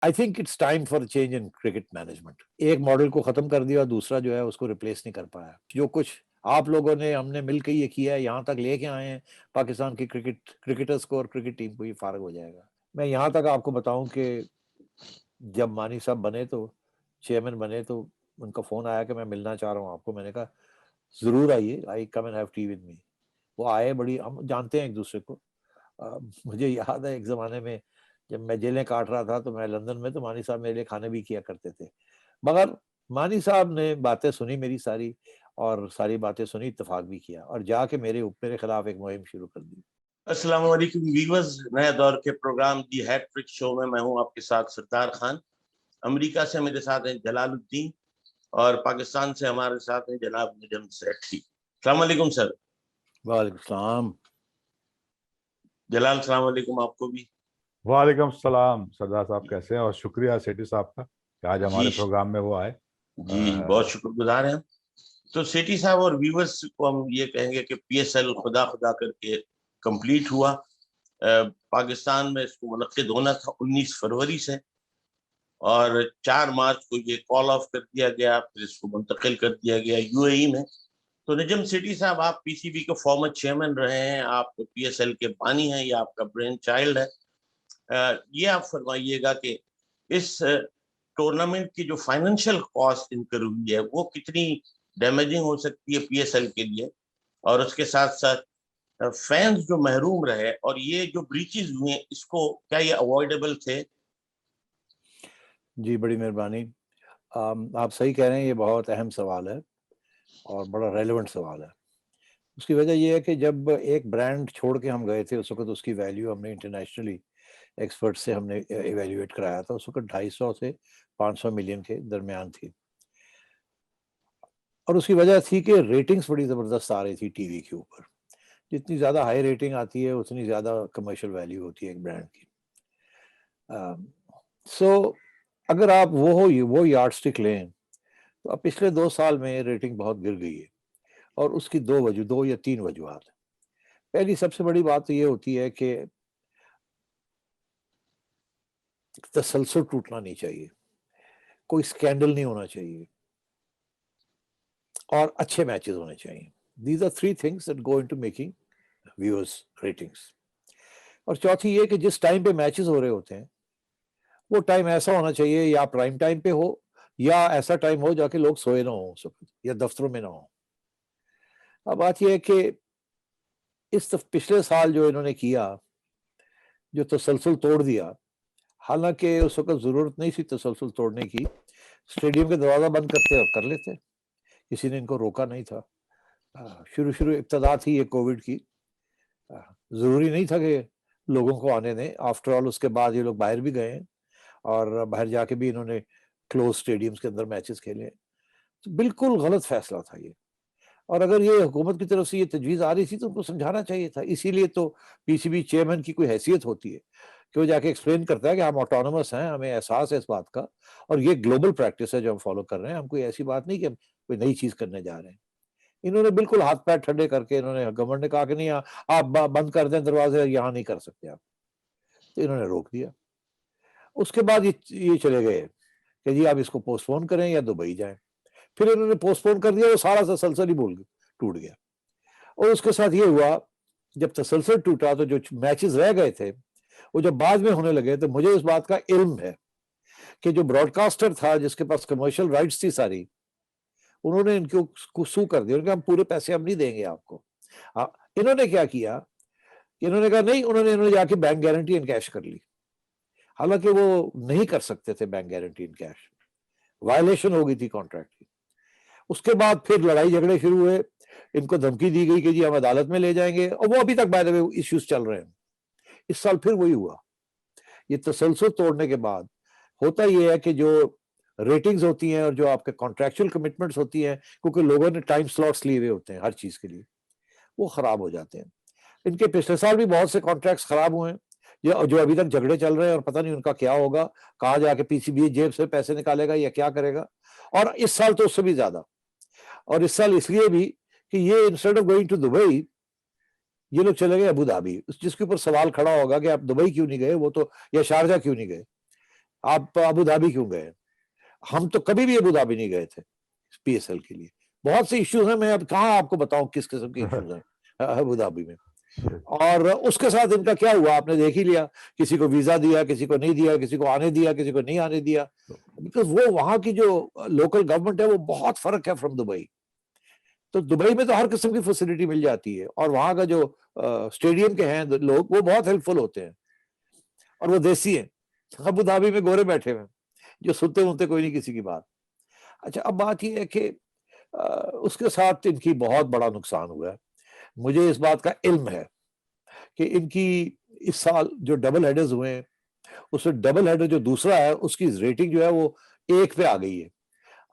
I think it's time for change in cricket management. एक model को खत्म कर दिया, दूसरा जो है उसको रिप्लेस नहीं कर पाया। जो कुछ आप लोगों ने, हमने मिलकर ये किया है, यहाँ तक लेके आए हैं पाकिस्तान की क्रिकेटर्स को और क्रिकेट टीम को, ये फारग हो जाएगा। मैं यहाँ तक आपको बताऊं कि जब मानी साहब बने तो चेयरमैन बने तो उनका फोन आया कि मैं मिलना चाह रहा हूँ आपको। मैंने कहा जरूर आइए, I come and have tea with me. वो आए, बड़ी, हम जानते हैं एक दूसरे को। मुझे याद है एक जमाने में जब मैं जेलें काट रहा था तो मैं लंदन में, तो मानी साहब मेरे लिए खाने भी किया करते थे। मगर मानी साहब ने बातें सुनी मेरी सारी, और सारी बातें सुनी, इत्तेफाक भी किया, और जाके मेरे खिलाफ एक मुहिम शुरू कर दी। अस्सलाम वालेकुम व्यूअर्स, नए दौर के प्रोग्राम दी हैट्रिक शो में मैं हूं आपके साथ सरदार खान। अमेरिका से मेरे साथ हैं जलालुद्दीन और पाकिस्तान से हमारे साथ हैं जनाब निजम सेठी। अस्सलाम वालेकुम सर। वालेकुम सलाम। जलाल, अस्सलाम वालेकुम आपको भी। वालेकुम सलाम सरदार साहब, कैसे हैं? और शुक्रिया सेठी साहब का कि आज हमारे जी प्रोग्राम में वो आए। जी, बहुत शुक्रगुजार हैं। तो सेठी साहब और व्यूअर्स को हम ये कहेंगे कि पीएसएल खुदा खुदा करके कंप्लीट हुआ। पाकिस्तान में इसको मुनक्किद होना था 19 फरवरी से, और 4 मार्च को ये कॉल ऑफ कर दिया गया, फिर इसको मुंतकिल कर दिया गया यूएई में। तो निजम सेठी साहब, आप पीसीबी के फॉर्मर चेयरमैन रहे हैं, आप पीएसएल के बानी हैं, ये आपका ब्रेन चाइल्ड है। ये आप फरमाइएगा कि इस टूर्नामेंट की जो फाइनेंशियल कॉस्ट इनकर हुई है वो कितनी डैमेजिंग हो सकती है पीएसएल के लिए, और उसके साथ साथ फैंस जो महरूम रहे, और ये जो ब्रीचेस हुए इसको क्या ये अवॉइडेबल थे? जी, बड़ी मेहरबानी। आप सही कह रहे हैं, ये बहुत अहम सवाल है और बड़ा रेलेवेंट सवाल है। उसकी वजह ये है कि जब एक ब्रांड छोड़ के हम गए थे, उस वक्त उसकी वैल्यू हमने इंटरनेशनली एक्सपर्ट से हमने इवेल्युएट कराया था। उस वक्त 250 से 500 मिलियन के दरमियान थी, और उसकी वजह थी कि रेटिंग्स बड़ी ज़बरदस्त आ रही थी टीवी के ऊपर। जितनी ज़्यादा हाई रेटिंग आती है उतनी ज़्यादा कमर्शियल वैल्यू होती है एक ब्रांड की। सो अगर आप वो यार्ड स्टिक लें, तो अब पिछले 2 साल में रेटिंग बहुत गिर गई है, और उसकी 2 या 3 वजूहत हैं। पहली सबसे बड़ी बात तो ये होती है कि तसलसल टूटना नहीं चाहिए, कोई स्कैंडल नहीं होना चाहिए, और अच्छे मैचेस होने चाहिए। These are 3 things that go into making viewers ratings. और चौथी ये कि जिस टाइम पे मैचेस हो रहे होते हैं, वो टाइम ऐसा होना चाहिए, या प्राइम टाइम पे हो, या ऐसा टाइम हो जाके लोग सोए ना हो उस वक्त, या दफ्तरों में ना हो। अब बात यह है कि पिछले साल जो इन्होंने किया, जो तसलसल तोड़ दिया, हालांकि उस वक्त जरूरत नहीं थी तसलसल तोड़ने की। स्टेडियम के दरवाजा बंद करते और कर लेते, किसी ने इनको रोका नहीं था। शुरू शुरू इब्तदा थी ये कोविड की, जरूरी नहीं था कि लोगों को आने दें। आफ्टर ऑल उसके बाद ये लोग बाहर भी गए हैं, और बाहर जाके भी इन्होंने क्लोज स्टेडियम्स के अंदर मैचेस खेले। तो बिल्कुल गलत फैसला था ये, और अगर ये हुकूमत की तरफ से ये तजवीज़ आ रही थी तो उनको समझाना चाहिए था। इसीलिए तो पीसीबी चेयरमैन की कोई हैसियत होती है कि वो जाके एक्सप्लेन करता है कि हम ऑटोनोमस हैं, हमें एहसास है इस बात का, और ये ग्लोबल प्रैक्टिस है जो हम फॉलो कर रहे हैं। हम कोई ऐसी बात नहीं कि हम कोई नई चीज़ करने जा रहे हैं। इन्होंने बिल्कुल हाथ पैर ठंडे करके, इन्होंने, गवर्नमेंट ने कहा कि नहीं, आप बंद कर दें दरवाजे, यहाँ नहीं कर सकते आप, तो इन्होंने रोक दिया। उसके बाद ये चले गए कि जी आप इसको पोस्टपोन करें या दुबई जाएं। फिर इन्होंने पोस्टपोन कर दिया, वो सारा तसलसल ही टूट गया। और उसके साथ ये हुआ, जब तसलसल टूटा तो जो मैचेस रह गए थे वो जब बाद में होने लगे, तो मुझे इस बात का इल्म है कि जो ब्रॉडकास्टर था जिसके पास कमर्शियल राइट्स थी सारी, उन्होंने इनको सू कर दिया। उन्होंने कहा हम पूरे पैसे हम नहीं देंगे आपको। इन्होंने क्या किया, इन्होंने कहा नहीं, इन्होंने जाके बैंक गारंटी इन कैश कर ली। हालांकि वो नहीं कर सकते थे bank guarantee in cash, violation हो गई थी कॉन्ट्रैक्ट की। उसके बाद फिर लड़ाई झगड़े शुरू हुए, इनको धमकी दी गई कि जी हम अदालत में ले जाएंगे, और वो अभी तक बाय द वे इश्यूज चल रहे हैं। इस साल फिर वही हुआ। ये तसलसल तोड़ने के बाद होता ये है कि जो रेटिंग्स होती हैं और जो आपके कॉन्ट्रैक्चुअल कमिटमेंट्स होती हैं, क्योंकि लोगों ने टाइम स्लॉट्स लिए हुए होते हैं हर चीज के लिए, वो खराब हो जाते हैं। इनके पिछले साल भी बहुत से कॉन्ट्रैक्ट्स खराब हुए हैं, जो अभी तक झगड़े चल रहे हैं, और पता नहीं उनका क्या होगा, कहाँ जाके पीसीबी जेब से पैसे निकालेगा या क्या करेगा। और इस साल तो उससे भी ज्यादा, और इस साल इसलिए भी कि ये instead of going to Dubai, ये लोग चले गए अबू धाबी। जिसके ऊपर सवाल खड़ा होगा कि आप दुबई क्यों नहीं गए, वो तो, या शारजा क्यों नहीं गए। आप अबू धाबी क्यों गए? हम तो कभी भी अबू धाबी नहीं गए थे पीएसएल के लिए। बहुत से इश्यूज हैं, मैं अब कहाँ आपको बताऊं किस किस्म के इश्यूज हैं अबू धाबी में। और उसके साथ इनका क्या हुआ आपने देख ही लिया, किसी को वीजा दिया, किसी को नहीं दिया, किसी को आने दिया, किसी को नहीं आने दिया, बिकॉज वो वहां की जो लोकल गवर्नमेंट है वो बहुत फर्क है फ्रॉम दुबई। तो दुबई में तो हर किस्म की फैसिलिटी मिल जाती है, और वहां का जो स्टेडियम के हैं लोग वो बहुत हेल्पफुल होते हैं, और वो देसी हैं। अबू धाबी में गोरे बैठे हुए जो सुनते उनते कोई नहीं किसी की बात। अच्छा, अब बात ये है कि उसके साथ इनकी बहुत बड़ा नुकसान हुआ है। मुझे इस बात का इल्म है कि इनकी इस साल जो डबल हेडर्स हुए हैं, उसमें डबल हेडर जो दूसरा है उसकी रेटिंग जो है वो 1 पे आ गई है।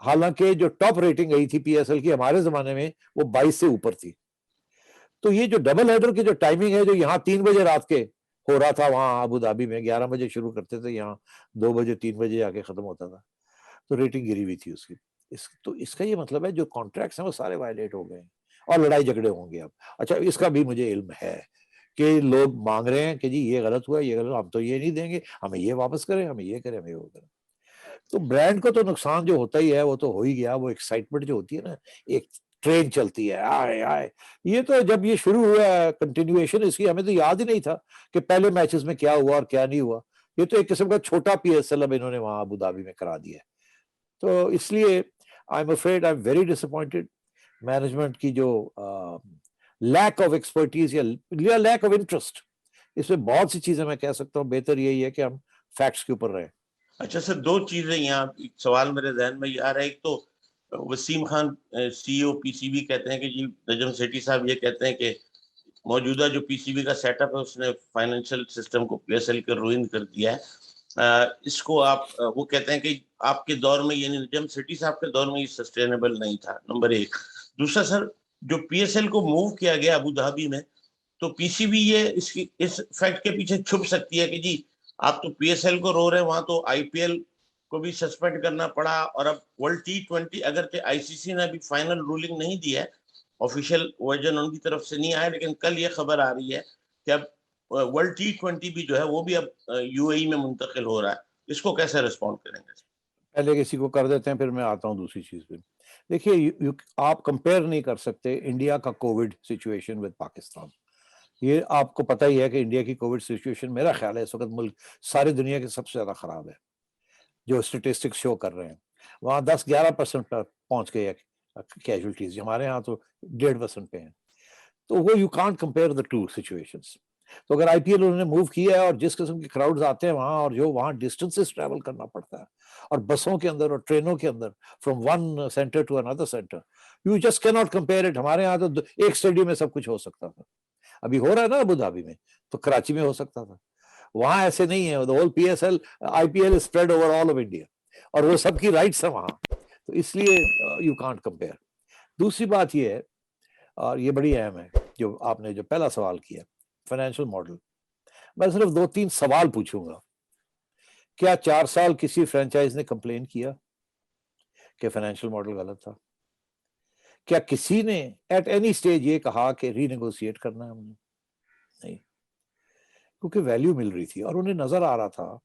हालांकि जो टॉप रेटिंग गई थी पीएसएल की हमारे जमाने में वो 22 से ऊपर थी। तो ये जो डबल हेडर की जो टाइमिंग है, जो यहाँ 3 बजे रात के हो रहा था, वहां अबू धाबी में 11 बजे शुरू करते थे, यहाँ 2 बजे 3 बजे आके खत्म होता था, तो रेटिंग गिरी हुई थी उसकी। तो इसका ये मतलब है जो कॉन्ट्रैक्ट्स हैं वो सारे वायलेट हो गए और लड़ाई झगड़े होंगे अब। अच्छा, इसका भी मुझे इल्म है कि लोग मांग रहे हैं कि जी ये गलत हुआ, ये गलत, हम तो ये नहीं देंगे, हमें ये वापस करें, हमें ये करें, हमें वो करें। तो ब्रांड को तो नुकसान जो होता ही है वो तो हो ही गया। वो एक्साइटमेंट जो होती है ना, एक ट्रेन चलती है, आए आए, ये तो जब ये शुरू हुआ कंटिन्यूएशन इसकी, हमें तो याद ही नहीं था कि पहले मैचेस में क्या हुआ और क्या नहीं हुआ। ये तो एक किस्म का छोटा पीएसएल अब इन्होंने वहां अबू धाबी में करा दिया है। तो इसलिए I am afraid, I am very disappointed. Management की जो लैक ऑफ एक्सपर्टीज या लैक ऑफ इंटरेस्ट, इसमें बहुत सी चीजें मैं कह सकता हूँ, बेहतर यही है कि हम फैक्ट्स के ऊपर रहें। अच्छा सर, दो चीजें यहाँ, एक सवाल मेरे जहन में ये आ रहा है। एक तो वसीम खान सीईओ पीसीबी कहते हैं कि जी, नजम सेठी साहब ये कहते हैं कि मौजूदा जो पीसीबी का सेटअप है उसने फाइनेंशियल सिस्टम को पीएसएल के रुइन कर दिया है। इसको आप वो कहते हैं कि आपके दौर में, यानी नजम सेठी साहब के दौर में ये सस्टेनेबल नहीं था, नंबर एक। दूसरा सर, जो पीएसएल को मूव किया गया अबू धाबी में, तो पीसीबी ये इसकी इस फैक्ट के पीछे छुप सकती है कि जी आप तो पीएसएल को रो रहे हैं, वहां तो आईपीएल को भी सस्पेंड करना पड़ा। और अब वर्ल्ड टी20, अगर आईसीसी ने अभी फाइनल रूलिंग नहीं दी है, ऑफिशियल वर्जन उनकी तरफ से नहीं आया, लेकिन कल ये खबर आ रही है कि अब वर्ल्ड टी20 भी जो है वो भी अब यूएई में मुंतकिल हो रहा है। इसको कैसे रिस्पॉन्ड करेंगे? पहले किसी को कर देते हैं, फिर मैं आता हूँ दूसरी चीज पे। देखिए, आप कंपेयर नहीं कर सकते इंडिया का कोविड सिचुएशन विद पाकिस्तान। ये आपको पता ही है कि इंडिया की कोविड सिचुएशन, मेरा ख्याल है इस वक्त मुल्क सारी दुनिया के सबसे ज्यादा खराब है। जो स्टेटिस्टिक्स शो कर रहे हैं, वहां 10-11% पर पहुंच गए कैजुअलिटीज, हमारे यहाँ तो 1.5% पे हैं। तो वो you can't compare the two situations. तो अगर आईपीएल उन्होंने मूव किया है और जिस किस्म के क्राउड्स आते हैं वहां, और जो वहां डिस्टेंसेस ट्रैवल करना पड़ता है, और बसों के अंदर और ट्रेनों के अंदर, from one centre to another centre, you just can not compare it. हमारे यहाँ तो एक स्टेडियम में सब कुछ हो सकता था, अभी हो रहा है ना अबू धाबी में, तो कराची में हो सकता था। वहां ऐसे नहीं है। The whole PSL IPL spread over all of India, और वो सबकी राइट्स है वहां, तो इसलिए यू कांट कंपेयर। दूसरी बात ये है, और ये बड़ी अहम है, जो आपने जो पहला सवाल किया, फाइनेंशियल मॉडल। मैं सिर्फ 2-3 सवाल पूछूंगा। क्या 4 साल किसी फ्रेंचाइज ने कंप्लेन किया कि फाइनेंशियल मॉडल गलत था? क्या किसी ने एट एनी स्टेज ये कहा कि रीनेगोशिएट करना है हमने? नहीं, क्योंकि वैल्यू मिल रही थी, और उन्हें नजर आ रहा था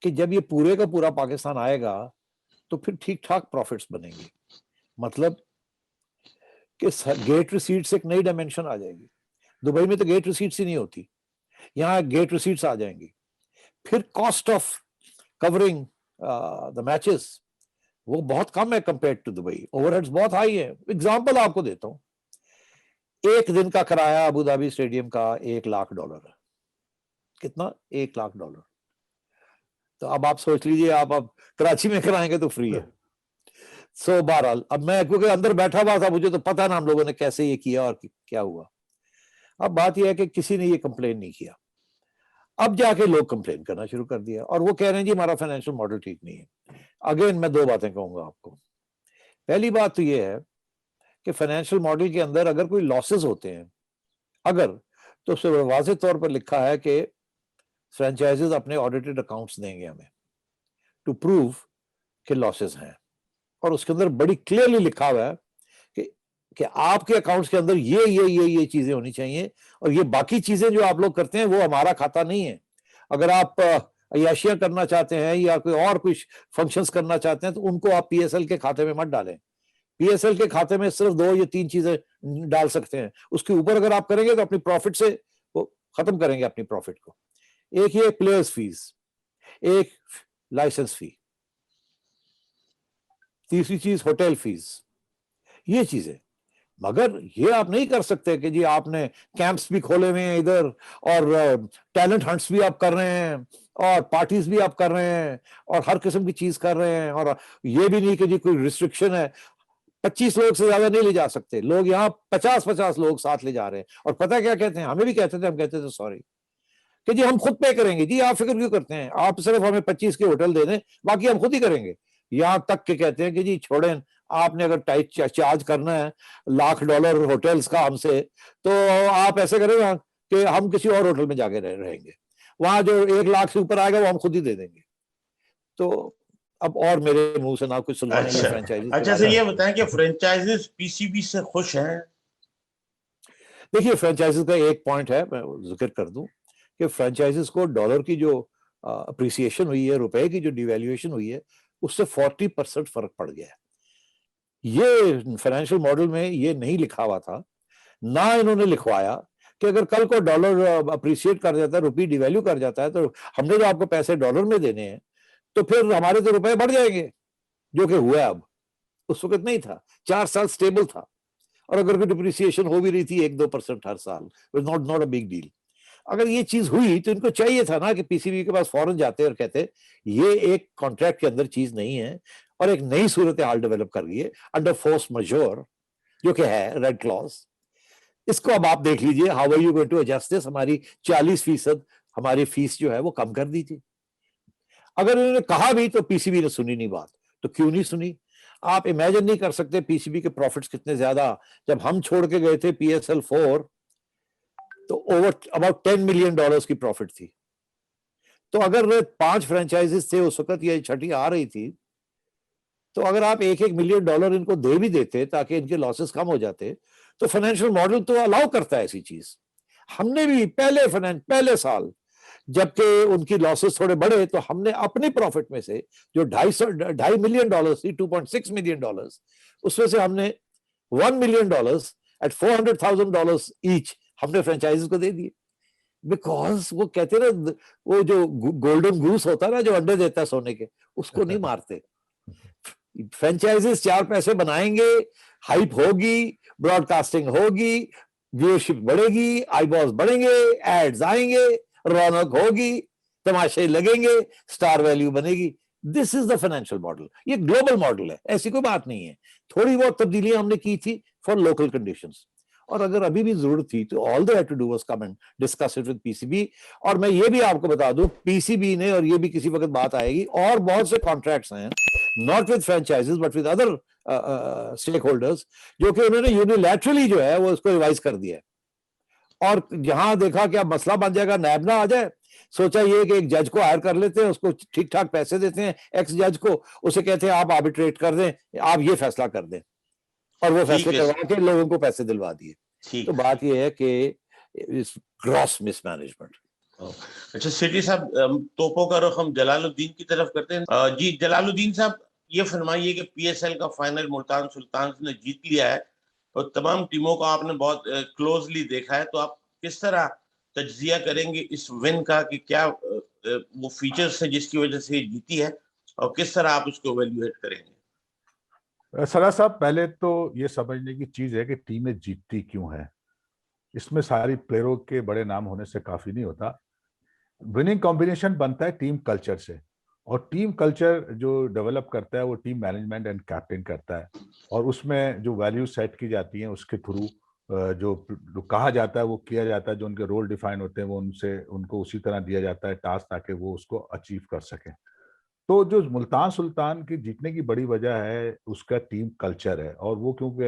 कि जब ये पूरे का पूरा पाकिस्तान आएगा तो फिर ठीक ठाक प्रॉफिट्स बनेंगे। मतलब कि गेट रिसीट्स एक नई डायमेंशन आ जाएगी। दुबई में तो गेट रिसीट्स ही नहीं होती, यहाँ गेट रिसीट्स आ जाएंगी। फिर cost of covering the matches वो बहुत कम है कंपेयर टू दुबई, ओवरहेड्स बहुत हाई है। एग्जांपल आपको देता हूं, एक दिन का किराया अबू धाबी स्टेडियम का $1 लाख है। कितना? $1 लाख। तो अब आप सोच लीजिए, आप अब कराची में कराएंगे तो फ्री है। सो बहरहाल, अब मैं क्योंकि अंदर बैठा हुआ था, मुझे तो पता ना हम लोगों ने कैसे ये किया और क्या हुआ। अब बात यह है कि किसी ने ये कंप्लेन नहीं किया, अब जाके लोग कंप्लेन करना शुरू कर दिया, और वो कह रहे हैं जी हमारा फाइनेंशियल मॉडल ठीक नहीं है। अगेन मैं 2 बातें कहूंगा आपको। पहली बात तो ये है कि फाइनेंशियल मॉडल के अंदर अगर कोई लॉसेस होते हैं, अगर, तो उससे वाज़ेह तौर पर लिखा है कि फ्रेंचाइजेस अपने ऑडिटेड अकाउंट्स देंगे हमें टू प्रूव कि लॉसेस हैं, और उसके अंदर बड़ी क्लियरली लिखा हुआ है कि आपके अकाउंट्स के अंदर ये चीजें होनी चाहिए, और ये बाकी चीजें जो आप लोग करते हैं वो हमारा खाता नहीं है। अगर आप अय्याशियां करना चाहते हैं या कोई और कुछ फंक्शंस करना चाहते हैं, तो उनको आप पीएसएल के खाते में मत डालें। पीएसएल के खाते में सिर्फ 2 या 3 चीजें डाल सकते हैं, उसके ऊपर अगर आप करेंगे तो अपनी प्रॉफिट से वो खत्म करेंगे अपनी प्रॉफिट को। एक ये प्लेयर्स फीस, एक लाइसेंस फी, तीसरी चीज होटल फीस, ये चीजें। मगर ये आप नहीं कर सकते कि जी आपने कैंप्स भी खोले हुए हैं इधर, और टैलेंट हंट्स भी आप कर रहे हैं, और पार्टीज भी आप कर रहे हैं, और हर किस्म की चीज कर रहे हैं, और ये भी नहीं कि जी कोई रिस्ट्रिक्शन है 25 लोग से ज्यादा नहीं ले जा सकते। लोग यहाँ 50-50 लोग साथ ले जा रहे हैं, और पता क्या कहते हैं, हमें भी कहते थे, हम कहते थे सॉरी कि जी हम खुद पे करेंगे। जी आप फिक्र क्यों करते हैं, आप सिर्फ हमें 25 के होटल दे दें, बाकी हम खुद ही करेंगे। यहाँ तक के कहते हैं कि जी छोड़ें, आपने अगर टाइट चार्ज करना है $1,00,000 होटल्स का हमसे, तो आप ऐसे करें कि हम किसी और होटल में जाके रहेंगे, वहां जो 1 लाख से ऊपर आएगा वो हम खुद ही दे देंगे। तो अब और मेरे मुंह से ना कुछ सुनवाने अच्छा फ्रेंचाइजी। अच्छा सर, ये बताएं कि फ्रेंचाइजीज पीसीबी से खुश हैं? देखिए फ्रेंचाइजीज का एक पॉइंट है, मैं जिक्र कर दूं कि फ्रेंचाइजीज को डॉलर की जो अप्रिसिएशन हुई है, रुपए की जो डिवैल्यूएशन हुई है, उससे 40% फर्क पड़ गया है। ये फाइनेंशियल मॉडल में ये नहीं लिखा हुआ था, ना इन्होंने लिखवाया कि अगर कल को डॉलर अप्रिशिएट कर जाता है, रुपये डिवैल्यू कर जाता है, तो हमने जो आपको पैसे डॉलर में देने हैं, तो फिर हमारे तो रुपए बढ़ जाएंगे, जो कि हुआ अब। उस वक्त नहीं था, 4 साल स्टेबल था, और अगर कोई डिप्रिसिएशन हो भी रही थी 1-2% हर साल, नॉट अ बिग डील। अगर ये चीज हुई तो इनको चाहिए था ना कि पीसीबी के पास फौरन जाते और कहते ये एक कॉन्ट्रैक्ट के अंदर चीज नहीं है, और एक नई सूरत हाल डेवलप कर रही है अंडर फोर्स मजोर, जो कि है रेड क्लॉज। इसको अब आप देख लीजिए, how are you going to adjust this, हमारी 40% हमारी फीस जो है वो कम कर दीजिए। अगर इन्होंने कहा भी तो पीसीबी ने सुनी नहीं बात, तो क्यों नहीं सुनी? आप इमेजिन नहीं कर सकते पीसीबी के प्रॉफिट्स कितने ज्यादा। जब हम छोड़ के गए थे पीएसएल 4, तो ओवर अबाउट $10 मिलियन की प्रॉफिट थी। तो अगर 5 फ्रेंचाइजीज थे उस वक्त, ये छठी आ रही थी, तो अगर आप $1-1 मिलियन इनको दे भी देते ताकि इनके लॉसेस कम हो जाते, तो फाइनेंशियल मॉडल तो अलाउ करता है ऐसी चीज। हमने भी पहले साल जबकि उनकी लॉसेस थोड़े बढ़े, तो हमने अपनी प्रॉफिट में से जो $2.5 मिलियन थी, $2.6 मिलियन, उसमें से हमने $1 मिलियन एट $400,000 ईच हमने फ्रेंचाइजीज को दे दिए। बिकॉज वो कहते ना, वो जो गोल्डन गूस होता है ना, जो अंडे देता है सोने के, उसको नहीं मारते। फ्रेंचाइजीज 4 पैसे बनाएंगे, हाइप होगी, ब्रॉडकास्टिंग होगी, व्यूअरशिप बढ़ेगी, आईबॉल्स बढ़ेंगे, एड्स आएंगे, रौनक होगी, तमाशे लगेंगे, स्टार वैल्यू बनेगी। This is the financial model. ये ग्लोबल मॉडल है, ऐसी कोई बात नहीं है। थोड़ी बहुत तब्दीलियां हमने की थी फॉर लोकल कंडीशंस, और अगर अभी भी जरूरत थी तो all they had to do was come and discuss it with PCB. और मैं ये भी आपको बता दूं, पीसीबी ने, और ये भी किसी वक्त बात आएगी, और बहुत से कॉन्ट्रैक्ट्स हैं not with franchisees but with other stake holders, जो कि उन्होंने यूनिलैटरली जो है वो उसको रिवाइज कर दिया है। और जहां देखा कि अब मसला बन जाएगा, नैब ना आ जाए, सोचा ये कि एक जज को हायर कर लेते हैं, उसको ठीक ठाक पैसे देते हैं, एक्स जज को, उसे कहते हैं आप आर्बिट्रेट कर दें, आप ये फैसला कर दें, और वो फैसले करवा के लोगों को पैसे दिलवा दिए। तो बात ये है कि ग्रॉस मिसमैनेजमेंट। अच्छा सेठी साहब, तोपों का रुख हम जलालुद्दीन की तरफ करते हैं। जी जलालुद्दीन साहब, ये फरमाइए कि पीएसएल का फाइनल मुल्तान सुल्तान ने जीत लिया है, और तमाम टीमों को आपने बहुत क्लोजली देखा है, तो आप किस तरह तज्जिया करेंगे इस विन का, कि क्या वो फीचर्स है जिसकी वजह से जीती है, और किस तरह आप उसको इवैल्यूएट करेंगे? सरा साहब, पहले तो ये समझने की चीज है कि टीमें जीतती क्यों है। इसमें सारी प्लेयरों के बड़े नाम होने से काफी नहीं होता। विनिंग कॉम्बिनेशन बनता है टीम कल्चर से, और टीम कल्चर जो डेवलप करता है वो टीम मैनेजमेंट एंड कैप्टन करता है, और उसमें जो वैल्यू सेट की जाती हैं उसके थ्रू जो कहा जाता है वो किया जाता है, जो उनके रोल डिफाइन होते हैं वो उनको उसी तरह दिया जाता है टास्क, ताकि वो उसको अचीव कर सकें। तो जो मुल्तान सुल्तान की जीतने की बड़ी वजह है उसका टीम कल्चर है, और वो क्योंकि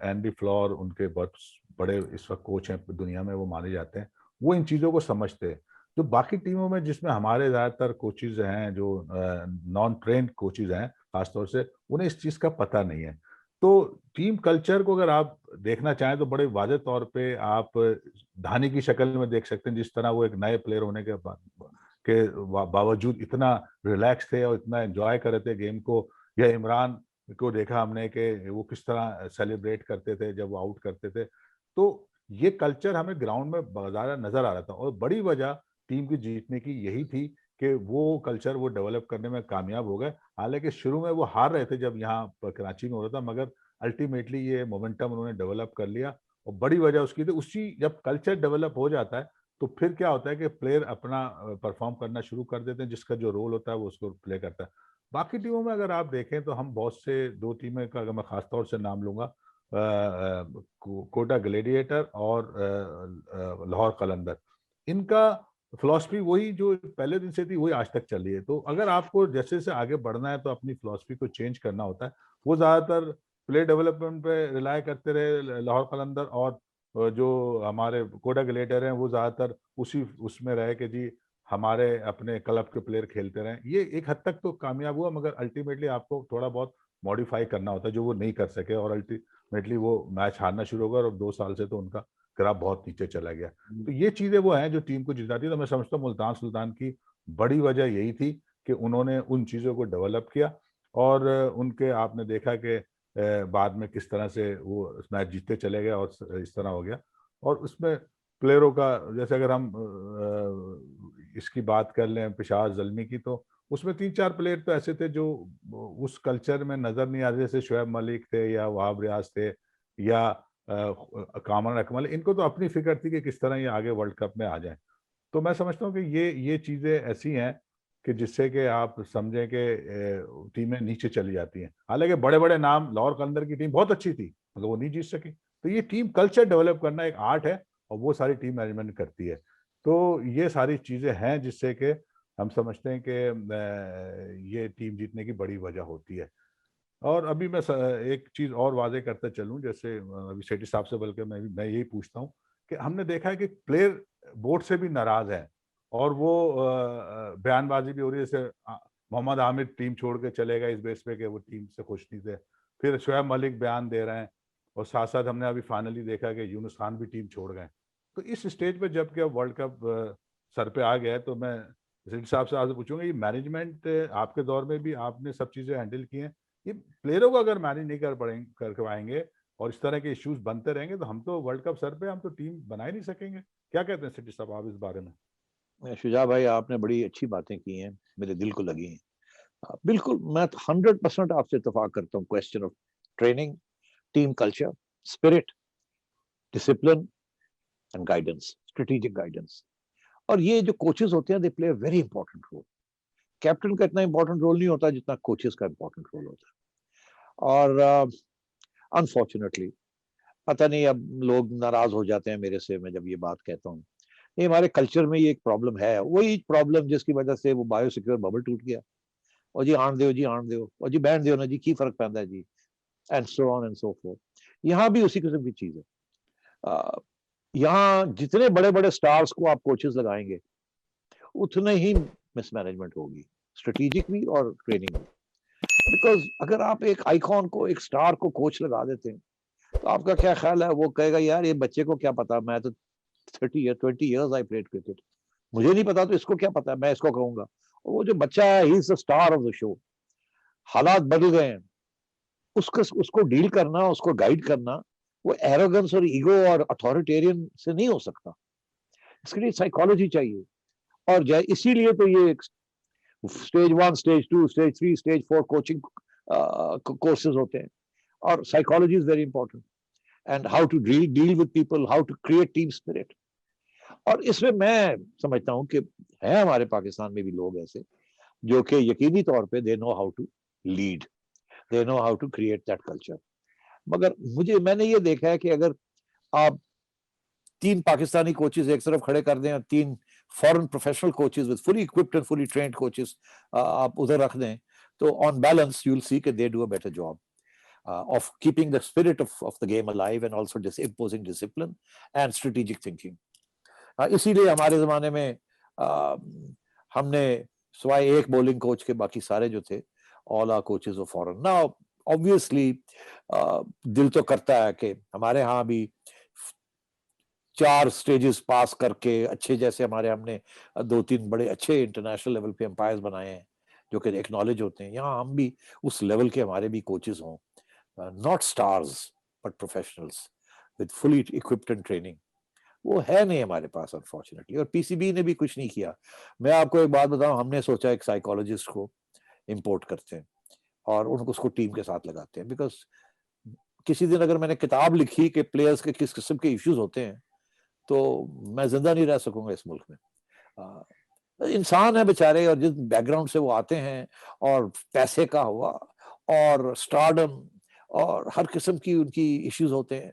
एंडी फ्लोर उनके बहुत बड़े इस वक्त कोच हैं दुनिया में, वो माने जाते हैं, वो इन चीज़ों को समझते हैं। जो बाकी टीमों में जिसमें हमारे ज़्यादातर कोचेज हैं जो नॉन ट्रेंड कोचेज हैं खासतौर से, उन्हें इस चीज़ का पता नहीं है। तो टीम कल्चर को अगर आप देखना चाहें तो बड़े वाज़ेह तौर पे आप धानी की शक्ल में देख सकते हैं, जिस तरह वो एक नए प्लेयर होने के बाद के बावजूद इतना रिलैक्स थे और इतना एंजॉय कर रहे थे गेम को। या इमरान को देखा हमने कि वो किस तरह सेलिब्रेट करते थे जब वो आउट करते थे। तो ये कल्चर हमें ग्राउंड में बाज़ारा नज़र आ रहा था और बड़ी वजह टीम की जीतने की यही थी कि वो कल्चर वो डेवलप करने में कामयाब हो गए। हालाँकि शुरू में वो हार रहे थे जब यहाँ कराची में हो रहा था, मगर अल्टीमेटली ये मोमेंटम उन्होंने डेवलप कर लिया और बड़ी वजह उसकी थी। उसी जब कल्चर डेवलप हो जाता है तो फिर क्या होता है कि प्लेयर अपना परफॉर्म करना शुरू कर देते हैं, जिसका जो रोल होता है वो उसको प्ले करता है। बाकी टीमों में अगर आप देखें तो हम बहुत से 2 टीमें का अगर मैं खास तौर से नाम लूँगा, कोटा ग्लैडिएटर और लाहौर कलंदर। इनका फिलॉसफी वही जो पहले दिन से थी वही आज तक चल रही है। तो अगर आपको जैसे-जैसे आगे बढ़ना है तो अपनी फिलॉसफी को चेंज करना होता है। वो ज़्यादातर प्लेयर डेवलपमेंट पे रिलाय करते रहे लाहौर कलंदर, और जो हमारे कोटा ग्लैडिएटर हैं वो ज़्यादातर उसी उसमें रहे कि जी हमारे अपने क्लब के प्लेयर खेलते रहें। ये एक हद तक तो कामयाब हुआ, मगर अल्टीमेटली आपको थोड़ा बहुत मॉडिफाई करना होता है जो वो नहीं कर सके और अल्टीमेटली वो मैच हारना शुरू हो गया और 2 साल से तो उनका ग्राफ बहुत नीचे चला गया। तो ये चीज़ें वो हैं जो टीम को जिताती है। तो मैं समझता हूँ मुल्तान सुल्तान की बड़ी वजह यही थी कि उन्होंने उन चीज़ों को डेवलप किया और उनके आपने देखा कि बाद में किस तरह से वो मैच जीतते चले गए और इस तरह हो गया। और उसमें प्लेयरों का जैसे अगर हम इसकी बात कर लें पेशावर ज़ल्मी की, तो उसमें 3-4 प्लेयर तो ऐसे थे जो उस कल्चर में नज़र नहीं आ रहे, जैसे शुएब मलिक थे या वहाब रियाज थे या कामरान अकमल। इनको तो अपनी फ़िक्र थी कि किस तरह ये आगे वर्ल्ड कप में आ जाएँ। तो मैं समझता हूँ कि ये चीज़ें ऐसी हैं कि जिससे कि आप समझें कि टीमें नीचे चली जाती हैं। हालाँकि बड़े-बड़े नाम, लाहौर कलंदर की टीम बहुत अच्छी थी, मगर वो नहीं जीत सकी। तो ये टीम कल्चर डेवलप करना एक आर्ट है और वो सारी टीम मैनेजमेंट करती है। तो ये सारी चीज़ें हैं जिससे कि हम समझते हैं कि ये टीम जीतने की बड़ी वजह होती है। और अभी मैं एक चीज़ और वाज़ेह करते चलूँ, जैसे अभी सेठी साहब से बल्कि मैं यही पूछता हूँ कि हमने देखा है कि प्लेयर बोर्ड से भी नाराज़ हैं और वो बयानबाज़ी भी हो रही है, जैसे मोहम्मद आमिर टीम छोड़ के चले गए इस बेस पे कि वो टीम से खुश नहीं थे। फिर शुएब मलिक बयान दे रहे हैं और साथ-साथ हमने अभी फाइनली देखा कि यूनुस खान भी टीम छोड़ गए। तो इस स्टेज पे जबकि अब वर्ल्ड कप सर पे आ गया है, तो मैं सेठी साहब से आपसे पूछूँगा, ये मैनेजमेंट आपके दौर में भी आपने सब चीज़ें हैंडल की हैं। ये प्लेयरों को अगर मैनेज नहीं कर पाएँगे और इस तरह के इश्यूज़ बनते रहेंगे तो हम तो वर्ल्ड कप सर पे हम तो टीम बना ही नहीं सकेंगे। क्या कहते हैं सेठी साहब आप इस बारे में? शुजा भाई, आपने बड़ी अच्छी बातें की हैं, मेरे दिल को लगी हैं। बिल्कुल, मैं 100% आपसे इत्तेफाक करता हूँ। Question of training, team culture, spirit, discipline and guidance, strategic guidance. और ये जो कोचेस होते हैं, they play a very important role. Captain का इतना इंपॉर्टेंट रोल नहीं होता जितना कोचेस का इंपॉर्टेंट रोल होता है। और अनफॉर्चुनेटली पता नहीं अब लोग नाराज हो जाते हैं मेरे से मैं जब ये बात कहता हूँ। ये हमारे कल्चर में ये एक प्रॉब्लम है, वही प्रॉब्लम जिसकी वजह से वो बायोसिक्योर बबल टूट गया। और जी आण दो, जी आण दो, और जी बहन दो ना जी, की फर्क पैंदा है जी, and so on and so forth. यहाँ भी उसी किस्म की चीज है। यहाँ जितने बड़े बड़े स्टार्स को आप कोचेस लगाएंगे उतने ही मिसमैनेजमेंट होगी, स्ट्रेटेजिक भी और ट्रेनिंग भी। बिकॉज अगर आप एक आइकॉन को, एक स्टार को कोच लगा देते हैं तो आपका क्या ख्याल है, वो कहेगा यार ये बच्चे को क्या पता, मैं तो 20 years आई प्लेड क्रिकेट, मुझे नहीं पता तो इसको क्या पता, मैं इसको कहूंगा। वो जो बच्चा है, he is the star of the show. हालात बदल गए हैं, उसको उसको डील करना, उसको गाइड करना, वो एरोगेंस और ईगो और अथॉरिटेरियन से नहीं हो सकता। इसके लिए साइकोलॉजी चाहिए। और इसीलिए तो ये stage 1, stage 2, stage 3, stage 4 coaching courses होते हैं। और psychology is very important, and how to deal with people, how to create team spirit. और इसमें मैं समझता हूं कि है हमारे पाकिस्तान में भी लोग ऐसे जो कि यकीनी तौर पे they know how to lead, they know how to create that culture. मगर मैंने ये देखा है कि अगर आप 3 पाकिस्तानी कोचेस एक तरफ खड़े कर दें और 3 foreign professional coaches with fully equipped and fully trained coaches आप उधर रख दें, तो on balance you will see कि they do a better job of keeping the spirit of the game alive and also imposing discipline and strategic thinking. इसीलिए हमारे ज़माने में हमने सिवाय एक बॉलिंग कोच के बाकी सारे जो थे all are coaches of foreign. Now obviously दिल तो करता है कि हमारे यहाँ भी 4 स्टेजेस पास करके अच्छे, जैसे हमारे हमने 2-3 बड़े अच्छे इंटरनेशनल लेवल पे एम्पायर्स बनाए हैं जो कि एक्नॉलेज होते हैं, यहाँ हम भी उस लेवल के हमारे भी कोचेस हों, not stars but professionals with fully equipped and training, वो है नहीं हमारे पास अनफॉर्चुनेटली। और पीसीबी ने भी कुछ नहीं किया। मैं आपको एक बात बताऊं, हमने सोचा एक साइकोलॉजिस्ट को इंपोर्ट करते हैं और उनको उसको टीम के साथ लगाते हैं, बिकॉज किसी दिन अगर मैंने किताब लिखी कि प्लेयर्स के किस किस्म के इश्यूज होते हैं तो मैं जिंदा नहीं रह सकूंगा इस मुल्क में। इंसान है बेचारे, और जिस बैकग्राउंड से वो आते हैं, और पैसे का हुआ और स्टारडम और हर किस्म की उनकी इश्यूज होते हैं,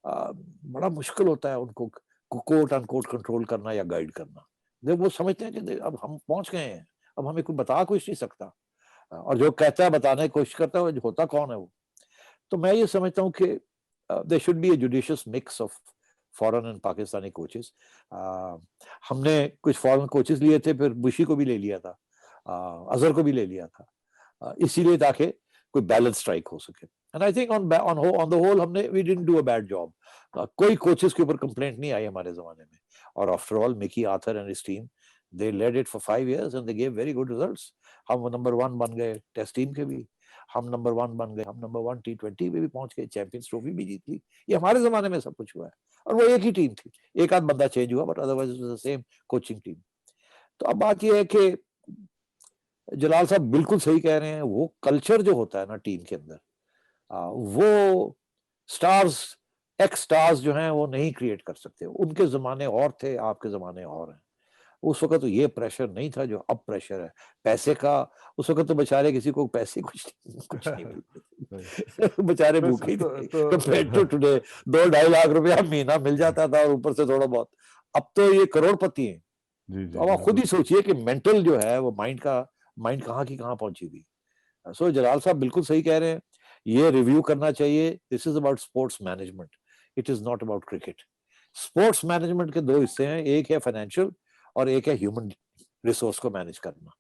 बड़ा मुश्किल होता है उनको कोट अनकोट कंट्रोल करना या गाइड करना। जब वो समझते हैं कि अब हम पहुंच गए हैं, अब हमें कोई बता कुछ नहीं सकता, और जो कहता है बताने की कोशिश करता है होता कौन है वो। तो मैं ये समझता हूँ कि there should be a judicious mix of foreign and Pakistani coaches. हमने कुछ फॉरेन कोचेस लिए थे, फिर बुशी को भी ले लिया था, अजहर को भी ले लिया था, इसीलिए ताकि कोई बैलेंस स्ट्राइक हो सके। And I think on the whole हमने we didn't do a bad job. कोई कोचेस के ऊपर कंप्लेंट नहीं आई हमारे जमाने में, और after all Mickey Arthur and his team they led it for 5 years and they gave very good results. हम नंबर 1 बन गए टेस्ट टीम के भी, हम नंबर 1 बन गए, हम नंबर 1 T20 में भी पहुंच गए, चैंपियंस ट्रॉफी भी जीत ली। ये हमारे जमाने में सब कुछ हुआ है, और वो एक ही टीम थी, एक आध बंदा चेंज हुआ, but otherwise it was the same coaching team. तो अब बात ये है कि जलाल साहब बिल्कुल सही कह रहे हैं, वो कल्चर जो होता है ना टीम के अंदर, वो स्टार्स एक्स स्टार्स जो हैं वो नहीं क्रिएट कर सकते। उनके जमाने और थे, आपके जमाने और हैं। उस वक्त तो ये प्रेशर नहीं था जो अब प्रेशर है पैसे का। उस वक्त तो बेचारे किसी को पैसे कुछ नहीं मिलते बेचारे भूखे ही थे कंपेयर टू टुडे। 2-2.5 लाख रुपया महीना मिल जाता था, और ऊपर से थोड़ा बहुत। अब तो ये करोड़पति हैं। तो अब आप खुद ही सोचिए कि मेंटल जो है वो माइंड कहाँ की कहाँ पहुंची हुई। सो जलाल साहब बिल्कुल सही कह रहे हैं, ये रिव्यू करना चाहिए। This is about sports management, it is not about cricket. Sports management के 2 हिस्से हैं, एक है फाइनेंशियल और एक है ह्यूमन रिसोर्स को मैनेज करना।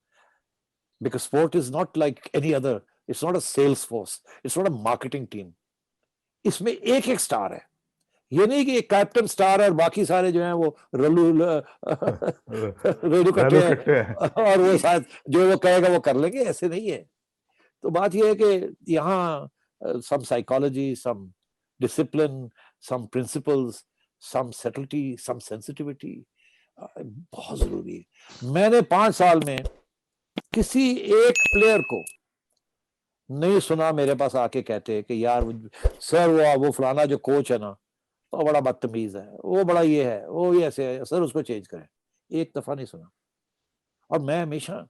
Because sport is not like any other, it's not a sales force, it's not a marketing team. इसमें एक एक स्टार है, ये नहीं कि एक कैप्टन स्टार है और बाकी सारे जो हैं वो रेडू कट्टे हैं और वो शायद जो वो कहेगा वो कर लेंगे, ऐसे नहीं है। तो बात ये है कि यहाँ some psychology, some discipline, some principles, some subtlety, some sensitivity बहुत जरूरी है। मैंने 5 साल में किसी एक प्लेयर को नहीं सुना मेरे पास आके कहते कि यार सर वो फलाना जो कोच है ना वो बड़ा बदतमीज है, वो बड़ा ये है, वो ये ऐसे है, सर उसको चेंज करें। एक दफा नहीं सुना। और मैं हमेशा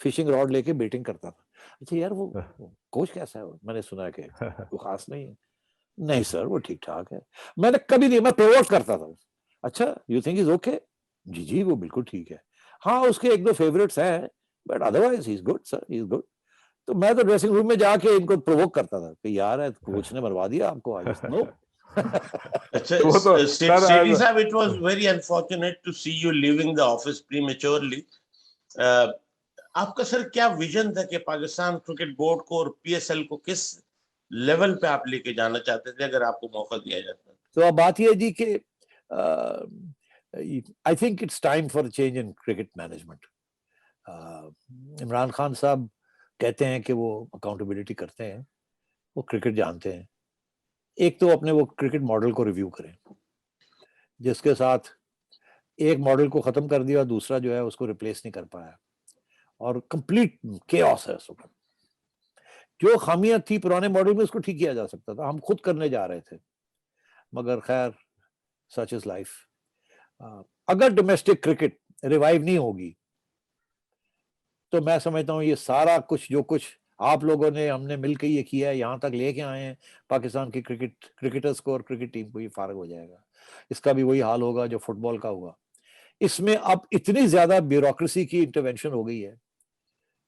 फिशिंग रॉड लेके बैटिंग करता था। अच्छा यार वो कोच कैसा है? मैंने सुना कि वो खास नहीं है। नहीं सर वो ठीक ठाक है। मैंने कभी नहीं, मैं प्रोवोक करता था। अच्छा यू थिंक इज ओके? जी जी वो बिल्कुल ठीक है। हाँ उसके 1-2 फेवरेट्स हैं but otherwise he is good sir, he is good. तो मैं तो ड्रेसिंग रूम में जाके इनको प्रोवोक करता था कि यार कोच ने मरवा दिया आपको आज। नो अच्छा सेठी साहब, it was very unfortunate to see you leaving the office prematurely. आपका सर क्या विजन था कि पाकिस्तान क्रिकेट बोर्ड को और पीएसएल को किस लेवल पे आप लेके जाना चाहते थे अगर आपको मौका दिया जाता? तो अब बात यह है जी कि I think it's time for change in cricket management. Imran Khan साहब कहते हैं कि वो अकाउंटेबिलिटी करते हैं, वो क्रिकेट जानते हैं। एक तो अपने वो क्रिकेट मॉडल को रिव्यू करें जिसके साथ एक मॉडल को खत्म कर दिया, दूसरा जो है उसको रिप्लेस नहीं कर पाया, और कंप्लीट केओस है। जो खामियां थी पुराने मॉडल में उसको ठीक किया जा सकता था, हम खुद करने जा रहे थे, मगर खैर सच इज लाइफ। अगर डोमेस्टिक क्रिकेट रिवाइव नहीं होगी तो मैं समझता हूँ ये सारा कुछ जो कुछ आप लोगों ने हमने मिलकर ये किया है, यहाँ तक लेके आए हैं पाकिस्तान की क्रिकेटर्स को और क्रिकेट टीम को, ये फारग हो जाएगा। इसका भी वही हाल होगा जो फुटबॉल का हुआ। इसमें अब इतनी ज्यादा ब्यूरोक्रेसी की इंटरवेंशन हो गई है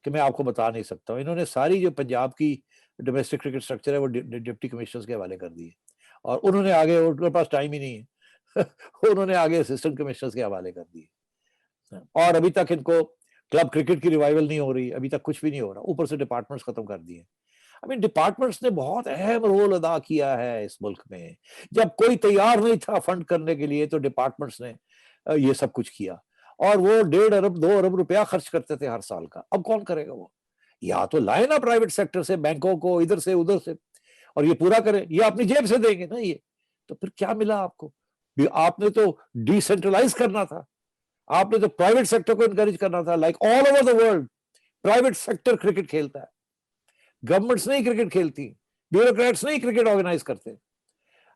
कि मैं आपको बता नहीं सकता हूँ। इन्होंने सारी जो पंजाब की डोमेस्टिक क्रिकेट स्ट्रक्चर है वो डिप्टी कमिश्नर्स के हवाले कर दी है, और उन्होंने आगे, उनके पास टाइम ही नहीं है उन्होंने आगे असिस्टेंट कमिश्नर्स के हवाले कर दिए। और अभी तक इनको क्लब क्रिकेट की रिवाइवल नहीं हो रही, अभी तक कुछ भी नहीं हो रहा, ऊपर से डिपार्टमेंट्स खत्म कर दिए। आई मीन डिपार्टमेंट्स ने बहुत अहम रोल अदा किया है इस मुल्क में। जब कोई तैयार नहीं था फंड करने के लिए तो डिपार्टमेंट्स ने ये सब कुछ किया, और वो 1.5 अरब 2 अरब रुपया खर्च करते थे हर साल का। अब कौन करेगा वो? या तो लाए ना प्राइवेट सेक्टर से, बैंकों को इधर से उधर से, और ये पूरा करें। ये अपनी जेब से देंगे ना ये, तो फिर क्या मिला आपको? आपने तो डिसेंट्रलाइज करना था, आपने तो प्राइवेट सेक्टर को इनकरेज करना था। Like all over the world private sector cricket खेलता है, गवर्नमेंट्स नहीं क्रिकेट खेलती, ब्यूरोक्रेट्स नहीं क्रिकेट ऑर्गेनाइज करते।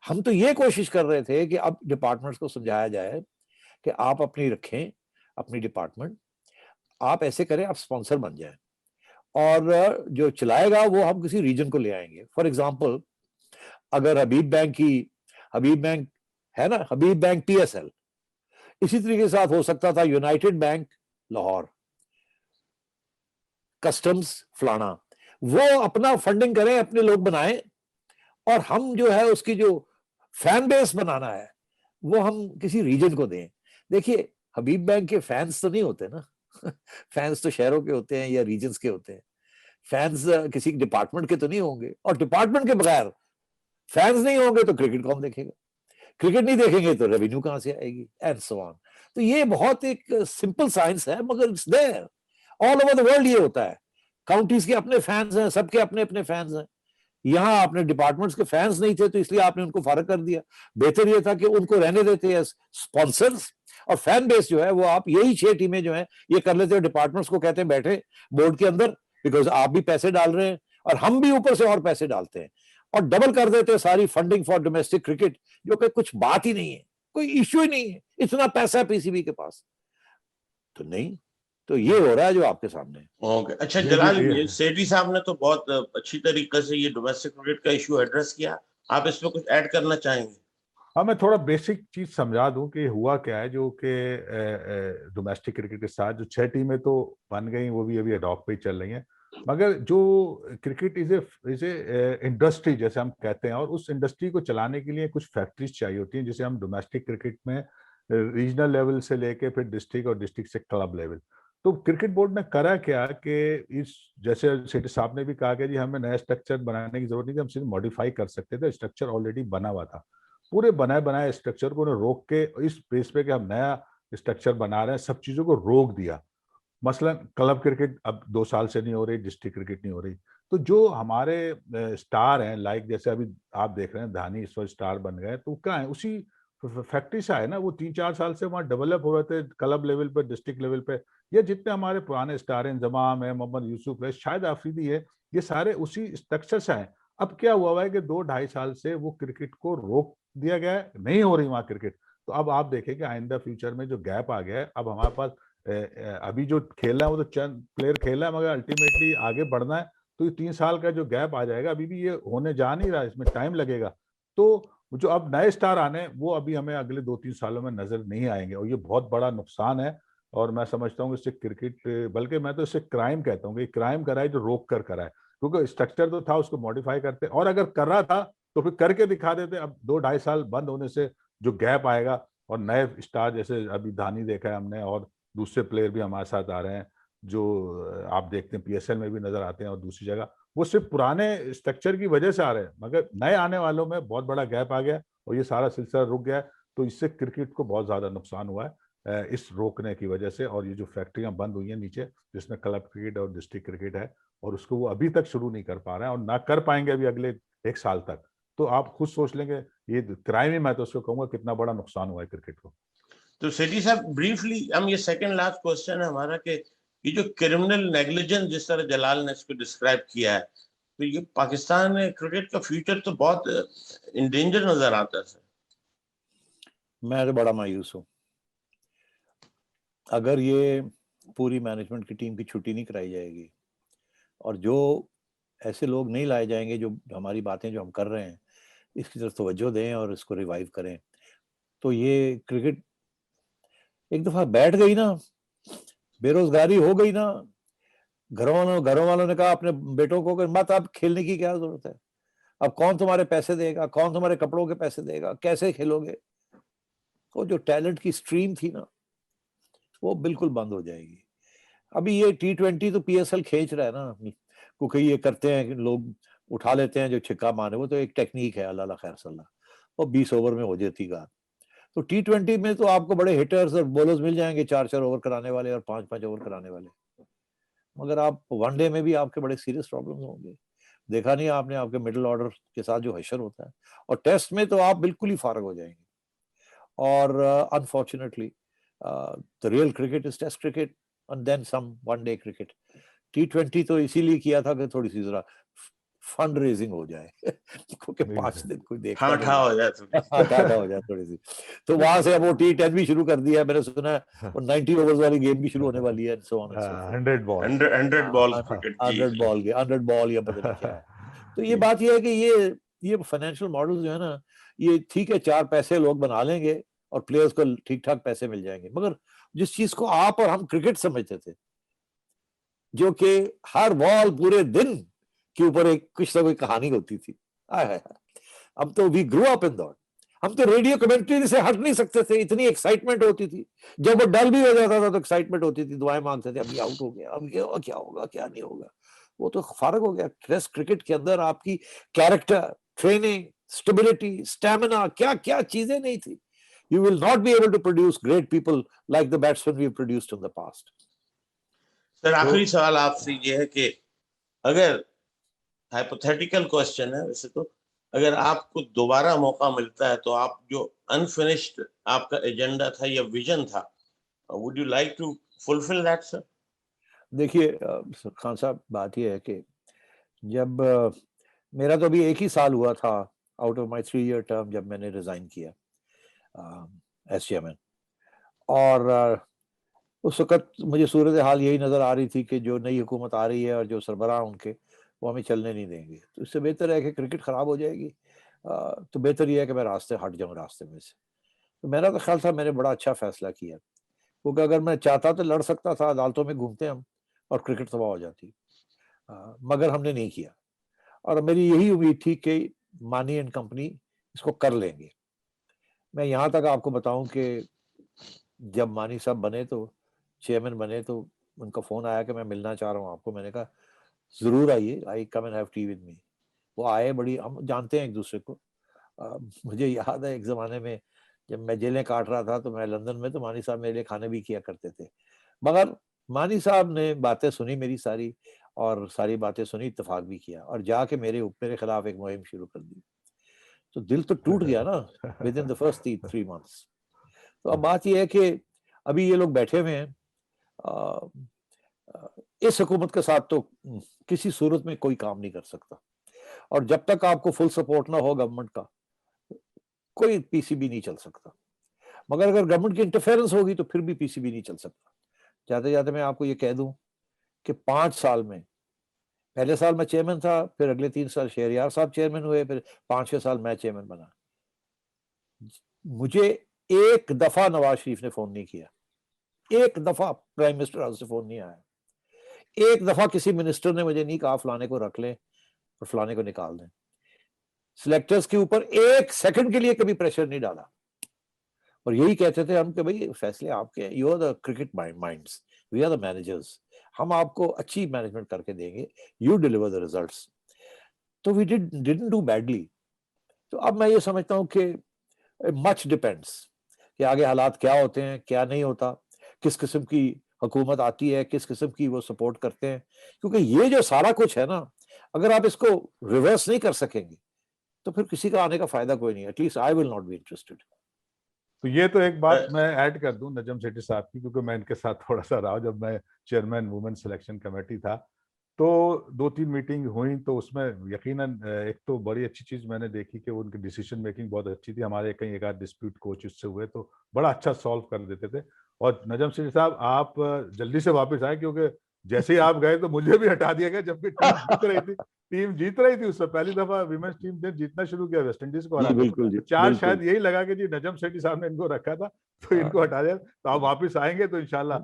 हम तो ये कोशिश कर रहे थे कि अब डिपार्टमेंट्स को समझाया जाए कि आप अपनी रखें, अपनी डिपार्टमेंट, आप ऐसे करें, आप स्पॉन्सर बन जाए, और जो चलाएगा वो हम किसी रीजन को ले आएंगे। फॉर एग्जांपल, अगर हबीब बैंक है ना, हबीब बैंक PSL, इसी तरीके के साथ हो सकता था यूनाइटेड बैंक लाहौर, कस्टम्स फलाना। वो अपना फंडिंग करें, अपने लोग बनाएं, और हम जो है उसकी जो फैन बेस बनाना है वो हम किसी रीजन को दें। देखिए, हबीब बैंक के फैंस तो नहीं होते ना फैंस तो शहरों के होते हैं या रीजन्स के होते हैं। फैंस किसी डिपार्टमेंट के तो नहीं होंगे, और डिपार्टमेंट के बगैर फैंस नहीं होंगे तो क्रिकेट कौन देखेगा? क्रिकेट नहीं देखेंगे तो रेवेन्यू कहां से आएगी, एंड सो ऑन। तो ये बहुत एक सिंपल साइंस है, मगर it's there all over the world. ये होता है, काउंटीज के अपने फैंस हैं, सबके अपने अपने फैंस हैं। यहाँ आपने डिपार्टमेंट्स के फैंस नहीं थे तो इसलिए आपने उनको फारग कर दिया। बेहतर ये था कि उनको रहने देते हैं स्पॉन्सर्स, और फैन बेस जो है वो आप यही 6 टीमें जो है ये कर लेते हो। डिपार्टमेंट्स को कहते हैं बैठे बोर्ड के अंदर, बिकॉज आप भी पैसे डाल रहे हैं और हम भी ऊपर से और पैसे डालते हैं, और डबल कर देते हैं सारी फंडिंग फॉर डोमेस्टिक क्रिकेट, जो कि कुछ बात ही नहीं है, कोई इश्यू ही नहीं है। इतना पैसा है PCB के पास तो नहीं। तो ये हो रहा है जो आपके सामने। ओके, अच्छा जलाल, ये सेठी साहब ने तो बहुत अच्छी तरीके से ये डोमेस्टिक क्रिकेट का इशू एड्रेस किया, आप इसमें कुछ ऐड करना चाहेंगे? हाँ, मैं थोड़ा बेसिक चीज समझा दूं कि हुआ क्या है। जो कि डोमेस्टिक क्रिकेट के साथ जो 6 टीमें तो बन गई, वो भी अभी एडॉक पे ही चल रही हैं, मगर जो क्रिकेट इज ए इंडस्ट्री जैसे हम कहते हैं, और उस इंडस्ट्री को चलाने के लिए कुछ फैक्ट्रीज चाहिए होती हैं, जिसे हम डोमेस्टिक क्रिकेट में रीजनल लेवल से लेके फिर डिस्ट्रिक्ट और डिस्ट्रिक्ट से क्लब लेवल। तो क्रिकेट बोर्ड ने करा क्या कि इस जैसे सेठी साहब ने भी कहा कि जी हमें नया स्ट्रक्चर बनाने की जरूरत नहीं थी, हम सीधे मॉडिफाई कर सकते थे, स्ट्रक्चर ऑलरेडी बना हुआ था। पूरे बनाए बनाए स्ट्रक्चर को रोक के इस बेस पे कि हम नया स्ट्रक्चर बना रहे हैं, सब चीजों को रोक दिया। मसलन क्लब क्रिकेट अब 2 साल से नहीं हो रही, डिस्ट्रिक्ट क्रिकेट नहीं हो रही। तो जो हमारे स्टार हैं, लाइक जैसे अभी आप देख रहे हैं धानी इस वक्त स्टार बन गए, तो क्या है उसी फैक्ट्री से आए ना। वो 3-4 साल से वहाँ डेवलप हो रहे थे क्लब लेवल पे, डिस्ट्रिक्ट लेवल पे। ये जितने हमारे पुराने स्टार हैं, इंजमाम है, मोहम्मद यूसुफ है, शायद आफरीदी है, ये सारे उसी स्ट्रक्चर से आए। अब क्या हुआ है कि 2-2.5 साल से वो क्रिकेट को रोक दिया गया है, नहीं हो रही वहाँ क्रिकेट। तो अब आप देखें कि आइंदा फ्यूचर में जो गैप आ गया है, अब हमारे पास अभी जो खेलना है वो तो चंद प्लेयर खेलना है, मगर अल्टीमेटली आगे बढ़ना है। तो ये 3 साल का जो गैप आ जाएगा, अभी भी ये होने जा नहीं रहा, इसमें टाइम लगेगा। तो जो अब नए स्टार आने, वो अभी हमें अगले 2-3 सालों में नजर नहीं आएंगे, और ये बहुत बड़ा नुकसान है। और मैं समझता हूँ इससे क्रिकेट, बल्कि मैं तो इससे क्राइम कहता हूँ कि क्राइम कराए जो रोक कर कराए, क्योंकि स्ट्रक्चर तो था, उसको मॉडिफाई करते, और अगर कर रहा था तो फिर करके दिखा देते। अब 2-2.5 साल बंद होने से जो गैप आएगा, और नए स्टार जैसे अभी धानी देखा है हमने, और दूसरे प्लेयर भी हमारे साथ आ रहे हैं जो आप देखते हैं PSL में भी नजर आते हैं और दूसरी जगह, वो सिर्फ पुराने स्ट्रक्चर की वजह से आ रहे हैं, मगर नए आने वालों में बहुत बड़ा गैप आ गया और ये सारा सिलसिला रुक गया है। तो इससे क्रिकेट को बहुत ज्यादा नुकसान हुआ है इस रोकने की वजह से। और ये जो फैक्ट्रियां बंद हुई हैं नीचे, जिसमें क्लब क्रिकेट और डिस्ट्रिक्ट क्रिकेट है, और उसको वो अभी तक शुरू नहीं कर पा रहे हैं, और ना कर पाएंगे अभी अगले 1 साल तक। तो आप खुद सोच लेंगे, ये क्राइम ही मैं तो उसको कहूंगा कितना बड़ा नुकसान हुआ है क्रिकेट को। तो सेठी साहब, ब्रीफली हम ये सेकंड लास्ट क्वेश्चन है हमारा कि ये जो क्रिमिनल नेग्लिजेंस जिस तरह जलाल ने इसको डिस्क्राइब किया है, तो ये पाकिस्तान में क्रिकेट का फ्यूचर तो बहुत इन डेंजर नजर आता है सर। मैं तो बड़ा मायूस हूँ। अगर ये पूरी मैनेजमेंट की टीम की छुट्टी नहीं कराई जाएगी, और जो ऐसे लोग नहीं लाए जाएंगे जो हमारी बातें जो हम कर रहे हैं इसकी तरफ तवज्जो दें और इसको रिवाइव करें, तो ये क्रिकेट एक दफा बैठ गई ना, बेरोजगारी हो गई ना, घरों वालों ने कहा अपने बेटों को कि मत, अब खेलने की क्या जरूरत है, अब कौन तुम्हारे पैसे देगा, कौन तुम्हारे कपड़ों के पैसे देगा, कैसे खेलोगे। तो जो टैलेंट की स्ट्रीम थी ना, वो बिल्कुल बंद हो जाएगी। अभी ये T20 तो PSL खींच रहा है ना, क्योंकि ये करते हैं कि लोग उठा लेते हैं जो छिक्का मारे, वो तो एक टेक्निक है, अल्लाह खैर सल्ला, और 20 ओवर में हो जाती बात। तो T20 में तो आपको बड़े हिटर्स और बॉलर्स मिल जाएंगे, 4-4 ओवर कराने वाले और 5-5 ओवर कराने वाले, मगर आप वनडे में भी आपके बड़े सीरियस प्रॉब्लम्स होंगे। देखा नहीं आपने आपके मिडिल ऑर्डर के साथ जो हशर होता है, और टेस्ट में तो आप बिल्कुल ही फारग हो जाएंगे। और unfortunately the real cricket is test cricket and then some one day cricket. T20 तो इसीलिए किया था कि थोड़ी सी जरा फंड रेजिंग हो जाए क्योंकि 5 दिन कोई देखता हाँ नहीं ठा हो जाए थोड़ी। हाँ हो जाए थोड़ी सी, तो वहां से अब वो T10 भी शुरू कर दिया है, मैंने सुना है, और 90 ओवर्स वाली गेम भी शुरू होने वाली है, so on and so forth. 100 ball 100 ball cricket जी। 100 बॉल या पता नहीं क्या है। तो ये बात ये है कि ये फाइनेंशियल मॉडल जो है ना, ये ठीक है, 4 पैसे लोग बना लेंगे और प्लेयर्स को ठीक ठाक पैसे मिल जाएंगे, मगर जिस चीज को आप और हम क्रिकेट समझते थे, जो कि हर बॉल पूरे दिन के ऊपर एक कुछ ना कोई कहानी होती थी, अब तो we grow up in that. हम तो रेडियो कमेंट्री से हट नहीं सकते थे, इतनी एक्साइटमेंट होती थी। जब वो डल भी हो जाता था तो एक्साइटमेंट होती थी, दुआएं मांगते थे, अभी आउट हो गया, अब क्या होगा क्या नहीं होगा। वो तो फारग हो गया। टेस्ट क्रिकेट के अंदर आपकी कैरेक्टर, ट्रेनिंग, स्टेबिलिटी, स्टैमिना, क्या क्या चीजें नहीं थी। You will not be able to produce great people like the batsmen we've produced in the past. Sir आखिरी सवाल आपसे ये है कि अगर हाइपोथेटिकल क्वेश्चन है वैसे तो, अगर आपको दोबारा मौका मिलता है तो आप जो अनफिनिश्ड आपका एजेंडा था या विजन था, would you like to fulfil that sir? देखिए खान साहब, बात यह है कि जब मेरा तो अभी 1 ही साल हुआ था out of my 3 year term जब मैंने रिजाइन किया एस चेयरमैन, और उस वक्त मुझे सूरत हाल यही नज़र आ रही थी कि जो नई हुकूमत आ रही है और जो सरबराह उनके, वो हमें चलने नहीं देंगे। तो इससे बेहतर है कि क्रिकेट ख़राब हो जाएगी, तो बेहतर यह है कि मैं रास्ते हट जाऊँ रास्ते में से। तो मेरा तो ख्याल था मैंने बड़ा अच्छा फैसला किया, क्योंकि अगर मैं चाहता तो लड़ सकता था, अदालतों में घूमते हम और क्रिकेट तबाह हो जाती, मगर हमने नहीं किया। और मेरी यही उम्मीद थी कि मानी एंड कंपनी इसको कर लेंगे। मैं यहाँ तक आपको बताऊं कि जब मानी साहब बने, तो चेयरमैन बने, तो उनका फ़ोन आया कि मैं मिलना चाह रहा हूँ आपको। मैंने कहा ज़रूर आइए, I come and have tea with me. वो आए, बड़ी, हम जानते हैं एक दूसरे को। मुझे याद है एक ज़माने में जब मैं जेलें काट रहा था तो मैं लंदन में, तो मानी साहब मेरे लिए खाने भी किया करते थे। मगर मानी साहब ने बातें सुनी मेरी सारी, और सारी बातें सुनी, इत्तेफाक भी किया, और जाके मेरे खिलाफ एक मुहिम शुरू कर दी। तो दिल तो टूट गया ना with in the first 3 months. तो अब बात यह है कि अभी ये लोग बैठे हुए हैं, इस हुकूमत के साथ तो किसी सूरत में कोई काम नहीं कर सकता, और जब तक आपको फुल सपोर्ट ना हो गवर्नमेंट का, कोई पीसीबी नहीं चल सकता। मगर अगर गवर्नमेंट की इंटरफेरेंस होगी तो फिर भी पीसीबी नहीं चल सकता। जाते जाते मैं आपको ये कह दूं कि 5 साल में, पहले साल मैं चेयरमैन था, फिर अगले 3 साल शहरयार साहब चेयरमैन हुए, फिर 5वें साल मैं चेयरमैन बना। मुझे एक दफा नवाज शरीफ ने फोन नहीं किया, एक दफा प्राइम मिनिस्टर हाउस से फोन नहीं आया, एक दफा किसी मिनिस्टर ने मुझे नहीं कहा फलाने को रख लें और फलाने को निकाल दें। सिलेक्टर्स के ऊपर 1 सेकंड के लिए कभी प्रेशर नहीं डाला, और यही कहते थे हम कि भाई फैसले आपके, you are the cricket minds, we are the managers, हम आपको अच्छी मैनेजमेंट करके देंगे, यू डिलीवर द रिजल्ट्स। तो वी डिडंट डू बैडली। तो अब मैं ये समझता हूँ कि मच डिपेंड्स कि आगे हालात क्या होते हैं, क्या नहीं होता, किस किस्म की हुकूमत आती है, किस किस्म की वो सपोर्ट करते हैं। क्योंकि ये जो सारा कुछ है ना, अगर आप इसको रिवर्स नहीं कर सकेंगे तो फिर किसी का आने का फायदा कोई नहीं है। At least I will not be interested. तो ये तो एक बात मैं ऐड कर दूं नजम सेठी साहब की, क्योंकि मैं इनके साथ थोड़ा सा रहा जब मैं चेयरमैन वुमेन सिलेक्शन कमेटी था। तो 2-3 मीटिंग हुई, तो उसमें यकीनन एक तो बड़ी अच्छी चीज मैंने देखी कि उनकी डिसीजन मेकिंग बहुत अच्छी थी। हमारे कहीं एक आध डिस्प्यूट कोच उससे हुए तो बड़ा अच्छा सॉल्व कर देते थे। और नजम सेठी साहब, आप जल्दी से वापस आए, क्योंकि जैसे ही आप गए तो मुझे भी हटा दिया गया, जबकि टीम जीत रही थी उससे पहली दफा विमेंस टीम ने जीतना शुरू किया वेस्ट इंडीज को हरा के। बिल्कुल जी, चार बिल्कुल। शायद यही लगा कि जी नजम सेठी साहब ने इनको रखा था तो इनको हटा दिया, तो आप वापस आएंगे तो इंशाल्लाह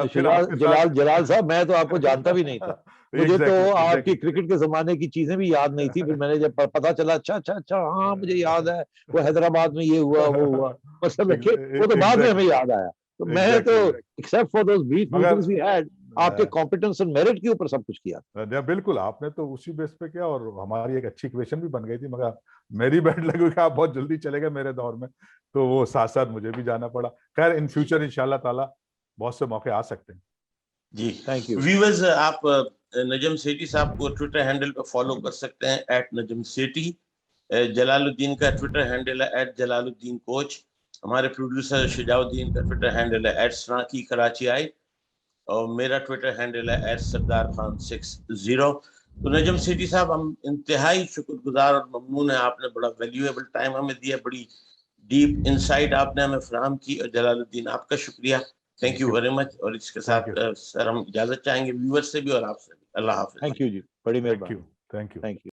फिर आपके साथ। जलाल साहब, मैं तो आपको जानता भी नहीं था। मुझे तो आपकी क्रिकेट के जमाने की चीजें भी याद नहीं थी। फिर मैंने जब पता चला, अच्छा हाँ मुझे याद है, वो हैदराबाद में ये हुआ वो हुआ, मतलब वो तो बाद में हमें याद आया। तो मैं तो except for those brief meetings we had, आपके कॉम्पिटेंस और मेरिट के ऊपर सब कुछ किया। बिल्कुल, आपने तो उसी बेस पे किया और हमारी एक अच्छी इक्वेशन भी बन गई थी, मगर मेरी बैड लगी कि आप बहुत जल्दी चले गए मेरे दौर में, तो वो साथ साथ मुझे भी जाना पड़ा। खैर इन फ्यूचर इंशाल्लाह ताला बहुत से मौके आ सकते हैं। जी थैंक यू। व्यूअर्स, आप नजम सेठी साहब को ट्विटर हैंडल पे फॉलो कर सकते हैं @नजम सेठी। जलालुद्दीन का ट्विटर हैंडल है @जलालुद्दीन कोच। हमारे प्रोड्यूसर शुजाउद्दीन का ट्विटर हैंडल है @सनाकी कराची आई, और मेरा ट्विटर हैंडल है @सरदार खान 60। तो नजम सेठी साहब, हम इंतहाई शुक्रगुजार और ममनून है, आपने बड़ा वैल्यूएबल टाइम हमें दिया, बड़ी डीप इंसाइट आपने हमें फराहम की। और जलालुद्दीन, आपका शुक्रिया, थैंक यू वेरी मच। और इसके साथ सर हम इजाजत चाहेंगे व्यूअर्स से भी और आपसे भी। अल्लाह हाफिज। थैंक यू जी, बड़ी मेहरबानी। Thank you. Thank you.